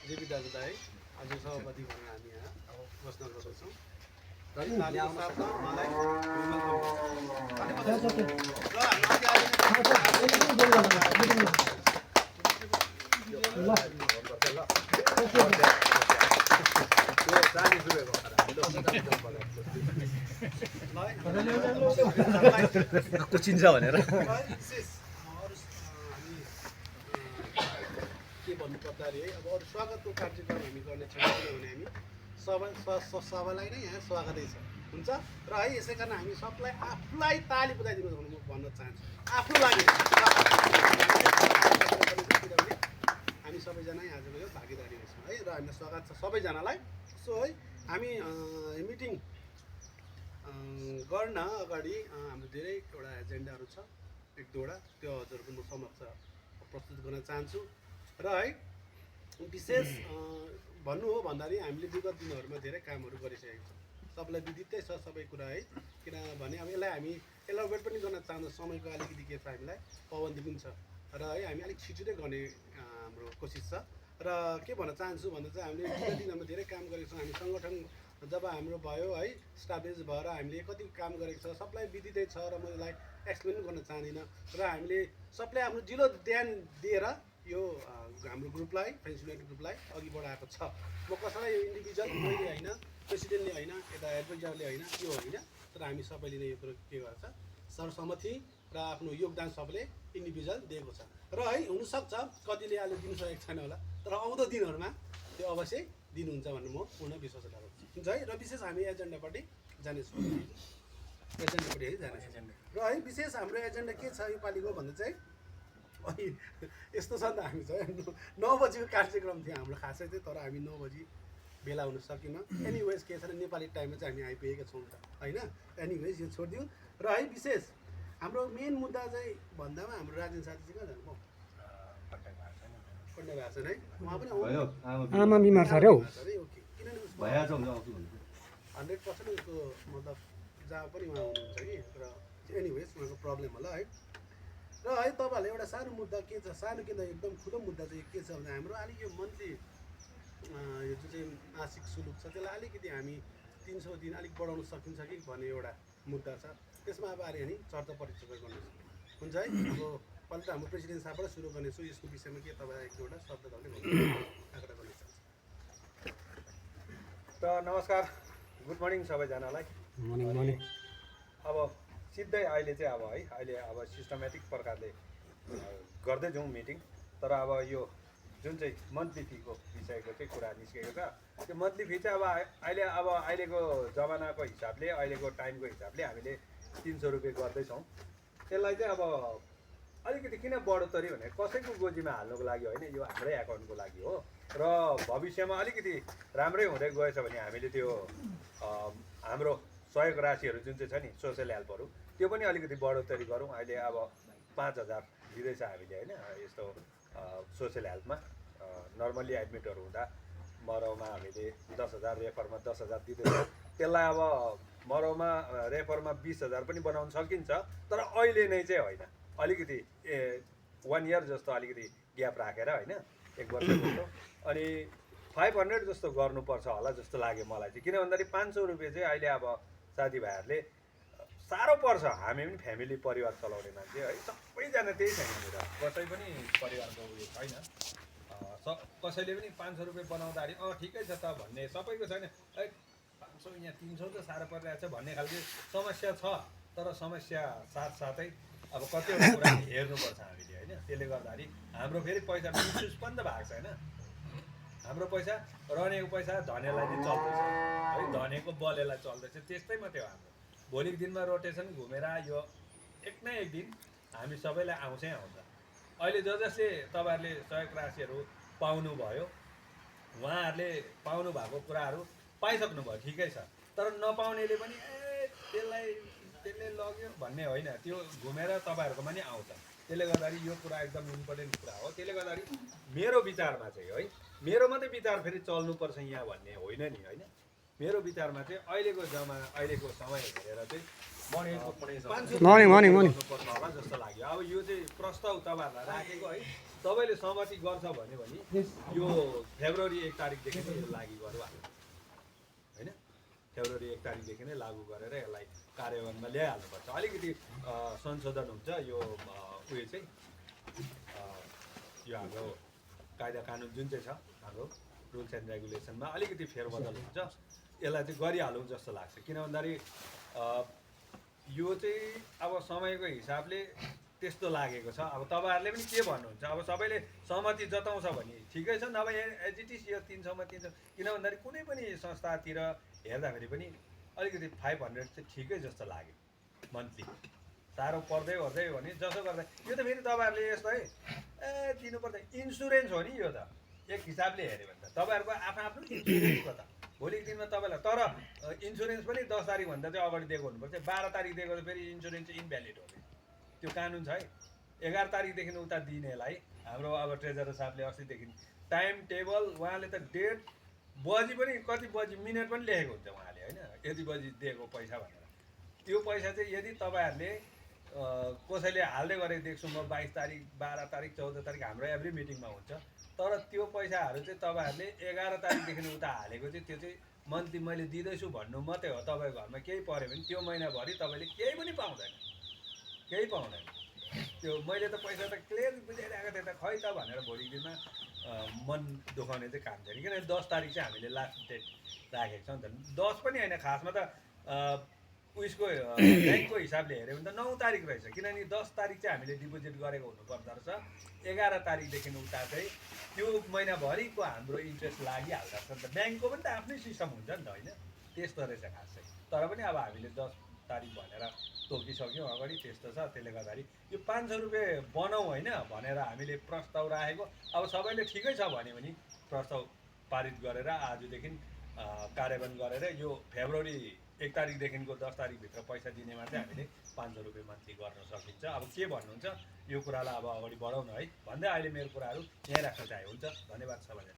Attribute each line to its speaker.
Speaker 1: JP दाजुभाइ आज सभापति भनेर हामी यहाँ बस्न गएको
Speaker 2: कुचिन्छ भनेर
Speaker 1: के भन्नुपर्दाखेरि है अब अरू स्वागतको कार्यक्रम हामी गर्ने छैनौँ किनभने हामी सभालाई नै यहाँ स्वागतै छ हुन्छ र है यसै कारण हामी सबलाई आफूलाई ताली बजाइदिनु भनेर म भन्न चाहन्छु आफ्नो लागि किनभने हामी सबैजना आजको यो भागीदारी छौँ है र हामीलाई स्वागत छ सबैजनालाई सो है हामी मिटिङ गर्न अगाडि हाम्रो धेरै एउटा एजेन्डाहरू छ एक दुईवटा त्यो हजुरको म समक्ष प्रस्तुत गर्न चाहन्छु र है विशेष भन्नु हो भन्दाखेरि हामीले विगत दिनहरूमा धेरै कामहरू गरिसकेको छौँ सबलाई विदितै छ सबै कुरा है किनभने अब यसलाई हामी एलोबरेट पनि गर्न चाहन्छौँ समयको अलिकति के छ हामीलाई पाबन्दी पनि छ र है हामी अलिक छिटो गर्ने हाम्रो कोसिस छ र के भन्न चाहन्छु भन्दा चाहिँ हामीले विगत दिनमा धेरै काम गरेको छौँ हामी सङ्गठन जब हाम्रो भयो है स्टाब्लिस भएर हामीले कति काम गरेको छ सबलाई विदितै छ र म यसलाई एक्सप्लेन गर्न चाहदिनँ र हामीले सबले हाम्रो जिल्लो ध्यान दिएर यो हाम्रो ग्रुपलाई फ्रेन्ड्स युनाइटेड ग्रुपलाई अघि बढाएको छ म कसैलाई यो इन्डिभिजुअल मैले होइन प्रेसिडेन्टले होइन यता एडभाइजरले होइन यो होइन तर हामी सबैले नै यो कुरो के गर्छ सर्वसम्मति र आफ्नो योगदान सबले इन्डिभिजुअल दिएको छ र है हुनसक्छ कतिले अहिले दिनु सकेको छैन होला तर आउँदो दिनहरूमा त्यो अवश्य दिनुहुन्छ भन्ने म पूर्ण विश्वास राख्छु हुन्छ है र विशेष हामी एजेन्डापट्टि जानेछौँ एजेन्डापट्टि है जानेछौँ र है विशेष हाम्रो एजेन्डा के छ योपालिको भन्दा चाहिँ अनि यस्तो छ नि त हामी चाहिँ 9 बजीको कार्यक्रम थियो हाम्रो खासै चाहिँ तर हामी 9 बजी बेला हुन सकेन एनिवेज के छ भने नेपाली टाइममा चाहिँ हामी आइपुगेका छौँ त होइन एनिवेज यो छोडिदिउँ र है विशेष हाम्रो मेन मुद्दा चाहिँ भन्दामा हाम्रो राजेन साथी चाहिँ कहाँ जानुभयो पढ्ने भएको छैन है उहाँ पनि
Speaker 3: आमा बिमार छ अरे हौ
Speaker 1: ओके किनभने 100% उसको मतलब जहाँ पनि उहाँ हुनुहुन्छ कि र एनिवेज उहाँको प्रब्लम होला है र है तपाईँहरूले एउटा सानो मुद्दा के छ सानो किन एकदम ठुलो मुद्दा चाहिँ के छ भने हाम्रो अलिक यो मन्थली यो जुन चाहिँ मासिक शुल्क छ त्यसलाई अलिकति हामी 300 दिन अलिक बढाउन सकिन्छ कि भन्ने एउटा मुद्दा छ त्यसमा अब अलि चर्चा परिचर्चा गर्नुहोस् हुन्छ है अब पहिला त हाम्रो प्रेसिडेन्ट साहबबाट सुरु गर्नेछु यसको विषयमा के तपाईँ एक दुईवटा शब्द तपाईँले आग्रह गर्न चाहन्छु
Speaker 4: त नमस्कार गुड मर्निङ सबैजनालाई अब सिधै अहिले चाहिँ अब है अहिले अब सिस्टमेटिक प्रकारले गर्दै जाउँ मिटिङ तर अब यो जुन चाहिँ मन्थली फीको विषयको चाहिँ कुरा निस्केको छ त्यो मन्थली फी चाहिँ अब अहिलेको जमानाको हिसाबले अहिलेको टाइमको हिसाबले हामीले 300 रुपियाँ गर्दैछौँ त्यसलाई चाहिँ अब अलिकति किन बढोत्तरी भने कसैको गोजीमा हाल्नुको लागि होइन यो हाम्रै एकाउन्टको लागि हो र भविष्यमा अलिकति राम्रै हुँदै गएछ भने हामीले त्यो हाम्रो सहयोग राशिहरू जुन चाहिँ छ नि सोसियल हेल्पहरू त्यो पनि अलिकति बढोत्तरी गरौँ अहिले अब 5000 दिँदैछ हामीले होइन यस्तो सोसियल हेल्पमा नर्मल्ली एडमिटहरू हुँदा मरौमा हामीले 10,000 रेफरमा 10,000 दिँदैछ त्यसलाई अब मरौमा रेफरमा 20,000 पनि बनाउन सकिन्छ तर अहिले नै चाहिँ होइन अलिकति 1 इयर जस्तो अलिकति ग्याप राखेर होइन 1 वर्ष जस्तो अनि 500 जस्तो गर्नुपर्छ होला जस्तो लाग्यो मलाई चाहिँ किन भन्दाखेरि 500 रुपियाँ चाहिँ अहिले अब साथीभाइहरूले साह्रो पर्छ हामी पनि फ्यामिली परिवार चलाउने मान्छे है सबैजना त्यही छ यहाँनिर कसै पनि परिवारको उयो छैन कसैले पनि 500 रुपियाँ बनाउँदाखेरि ठिकै छ त भन्ने सबैको छैन 500 यहाँ 300 त साह्रो परिरहेको छ भन्ने खालको समस्या छ तर समस्या साथसाथै अब कतिवटा कुरा हेर्नुपर्छ हामीले होइन त्यसले गर्दाखेरि हाम्रो फेरि पैसा मिसयुज पनि त भएको छैन हाम्रो पैसा रहनेको पैसा धनेलाई नै चल्दैछ है धनेको बलेलाई चल्दैछ त्यस्तै मात्रै हो हाम्रो भोलिको दिनमा रोटेसन घुमेर यो एक न एक दिन हामी सबैलाई आउँछै आउँछ अहिले जसले तपाईँहरूले सहयोग राशिहरू पाउनुभयो उहाँहरूले पाउनु भएको कुराहरू पाइसक्नुभयो ठिकै छ तर नपाउनेले पनि त्यसले लग्यो भन्ने होइन त्यो घुमेर तपाईँहरूकोमा नि आउँछ त्यसले गर्दाखेरि यो कुरा एकदम इम्पोर्टेन्ट कुरा हो त्यसले गर्दाखेरि मेरो विचारमा चाहिँ है मेरो मात्रै विचार फेरि चल्नुपर्छ यहाँ भन्ने होइन नि होइन मेरो विचारमा चाहिँ अहिलेको समय हेरेर चाहिँ पर्छ होला जस्तो लाग्यो अब यो चाहिँ प्रस्ताव तपाईँहरूलाई राखेको है तपाईँले सहमति गर्छ भने यो फेब्रुअरी 1 तारिकदेखि नै लागू गरौँ होइन फेब्रुअरी 1 तारिकदेखि नै लागू गरेर यसलाई कार्यान्वयनमा ल्याइहाल्नुपर्छ अलिकति संशोधन हुन्छ यो उयो चाहिँ यो हाम्रो कायदा कानुन जुन चाहिँ छ हाम्रो रुल्स एन्ड रेगुलेसनमा अलिकति फेरबदल हुन्छ यसलाई चाहिँ गरिहालौँ जस्तो लाग्छ किन भन्दाखेरि यो चाहिँ अब समयको हिसाबले त्यस्तो लागेको छ अब तपाईँहरूले पनि के भन्नुहुन्छ अब सबैले सहमति जताउँछ भने ठिकै छ नभए एज इट इज यो 300 मा 300 किन भन्दाखेरि कुनै पनि संस्थातिर हेर्दाखेरि पनि अलिकति 500 चाहिँ ठिकै जस्तो लाग्यो मन्थली साह्रो पर्दै ओर्दै भने जसो गर्दा यो त फेरि तपाईँहरूले यस्तो है दिनुपर्छ इन्सुरेन्स हो नि यो त एक हिसाबले हेऱ्यो भने त तपाईँहरूको आफ्नो इन्सुरेन्स हो त भोलिको दिनमा तपाईँलाई तर इन्सुरेन्स पनि 10 तारिकभन्दा चाहिँ अगाडि दिएको हुनुपर्छ 12 तारिक दिएको त फेरि इन्सुरेन्स चाहिँ इनभ्यालिड हो त्यो कानुन छ है 11 तारिकदेखि उता दिनेलाई हाम्रो अब ट्रेजरर साहबले अस्तिदेखि टाइम टेबल उहाँले त डेट बजी पनि कति बजी मिनट पनि लेखेको हुन्छ उहाँले होइन यति बजी दिएको पैसा भनेर त्यो पैसा चाहिँ यदि तपाईँहरूले कसैले हाल्दै गरेको देख्छु म 22 तारिक 12 तारिक 14 तारिक हाम्रो एभ्री मिटिङमा हुन्छ तर त्यो पैसाहरू चाहिँ तपाईँहरूले 11 तारिकदेखि उता हालेको चाहिँ त्यो चाहिँ मन्थली मैले दिँदैछु भन्नु मात्रै हो तपाईँको घरमा केही पऱ्यो भने त्यो महिनाभरि तपाईँले केही पनि पाउँदैन त्यो मैले त पैसा त क्लियर बुझाइरहेको थिएँ त खै त भनेर भोलिको दिनमा मन दुखाउने चाहिँ काम छैन किनभने 10 तारिक चाहिँ हामीले लास्ट डेट राखेको छ नि त 10 पनि होइन खासमा त उयसको ब्याङ्कको हिसाबले हेऱ्यो भने त 9 तारिक रहेछ किनभने 10 तारिक चाहिँ हामीले डिपोजिट गरेको हुनुपर्दो रहेछ 11 तारिकदेखि उता चाहिँ त्यो महिनाभरिको हाम्रो इन्ट्रेस्ट लागिहाल्दो रहेछ नि त ब्याङ्कको पनि त आफ्नै सिस्टम हुन्छ नि त होइन त्यस्तो रहेछ खास चाहिँ तर पनि अब हामीले 10 तारिक भनेर तोकिसक्यौँ अगाडि त्यस्तो छ त्यसले गर्दाखेरि यो 500 रुपियाँ बनाऊ होइन भनेर हामीले प्रस्ताव राखेको अब सबैले ठिकै छ भन्यो भने प्रस्ताव पारित गरेर आजदेखि कार्यान्वयन गरेर यो फेब्रुअरी 1 तारिकदेखिको 10 तारिकभित्र पैसा दिनेमा चाहिँ हामीले 500 रुपियाँ मन्थली गर्न सकिन्छ अब के भन्नुहुन्छ यो कुरालाई अब अगाडि बढाउन है भन्दै अहिले मेरो कुराहरू यहीँ राख्न चाहे हुन्छ धन्यवाद सबैलाई